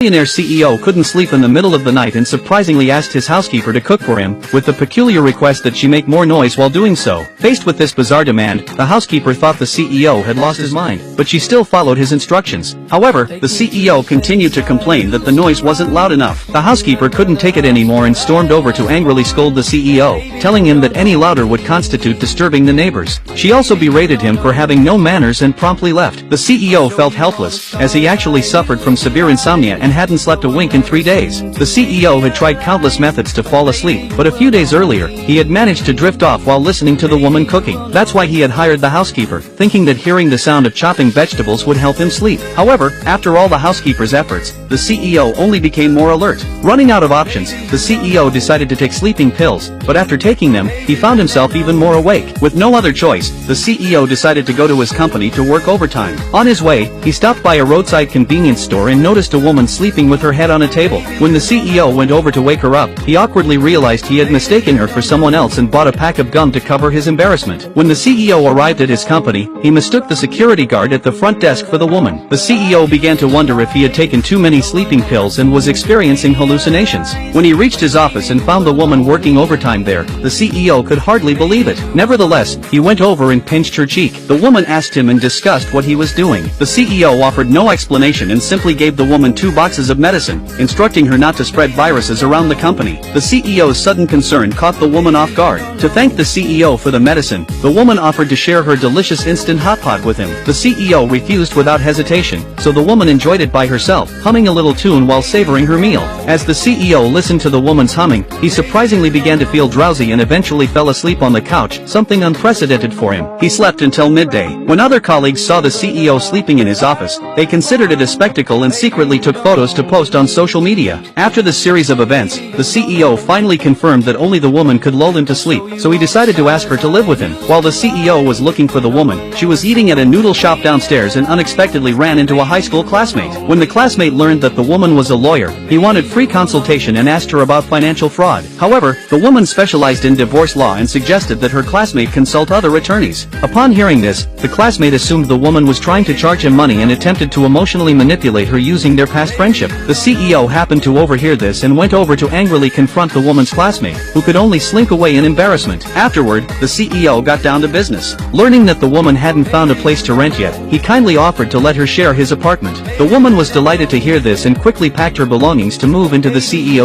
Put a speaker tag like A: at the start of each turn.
A: Billionaire CEO couldn't sleep in the middle of the night and surprisingly asked his housekeeper to cook for him, with the peculiar request that she make more noise while doing so. Faced with this bizarre demand, the housekeeper thought the CEO had lost his mind, but she still followed his instructions. However, the CEO continued to complain that the noise wasn't loud enough. The housekeeper couldn't take it anymore and stormed over to angrily scold the CEO, telling him that any louder would constitute disturbing the neighbors. She also berated him for having no manners and promptly left. The CEO felt helpless, as he actually suffered from severe insomnia and hadn't slept a wink in 3 days. The CEO had tried countless methods to fall asleep, but a few days earlier, he had managed to drift off while listening to the woman cooking. That's why he had hired the housekeeper, thinking that hearing the sound of chopping vegetables would help him sleep. However, after all the housekeeper's efforts, the CEO only became more alert. Running out of options, the CEO decided to take sleeping pills, but after taking them, he found himself even more awake. With no other choice, the CEO decided to go to his company to work overtime. On his way, he stopped by a roadside convenience store and noticed a woman sleeping with her head on a table. When the CEO went over to wake her up, he awkwardly realized he had mistaken her for someone else and bought a pack of gum to cover his embarrassment. When the CEO arrived at his company, he mistook the security guard at the front desk for the woman. The CEO began to wonder if he had taken too many sleeping pills and was experiencing hallucinations. When he reached his office and found the woman working overtime there, the CEO could hardly believe it. Nevertheless, he went over and pinched her cheek. The woman asked him in disgust what he was doing. The CEO offered no explanation and simply gave the woman 2 boxes of medicine, instructing her not to spread viruses around the company. The CEO's sudden concern caught the woman off guard. To thank the CEO for the medicine, the woman offered to share her delicious instant hot pot with him. The CEO refused without hesitation, so the woman enjoyed it by herself, humming a little tune while savoring her meal. As the CEO listened to the woman's humming, he surprisingly began to feel drowsy and eventually fell asleep on the couch, something unprecedented for him. He slept until midday. When other colleagues saw the CEO sleeping in his office, they considered it a spectacle and secretly took photos to post on social media. After the series of events, the CEO finally confirmed that only the woman could lull him to sleep, so he decided to ask her to live with him. While the CEO was looking for the woman, she was eating at a noodle shop downstairs and unexpectedly ran into a high school classmate. When the classmate learned that the woman was a lawyer, he wanted free consultation and asked her about financial fraud. However, the woman specialized in divorce law and suggested that her classmate consult other attorneys. Upon hearing this, the classmate assumed the woman was trying to charge him money and attempted to emotionally manipulate her using their past friendship. The CEO happened to overhear this and went over to angrily confront the woman's classmate, who could only slink away in embarrassment. Afterward, the CEO got down to business. Learning that the woman hadn't found a place to rent yet, he kindly offered to let her share his apartment. The woman was delighted to hear this and quickly packed her belongings to move into the CEO's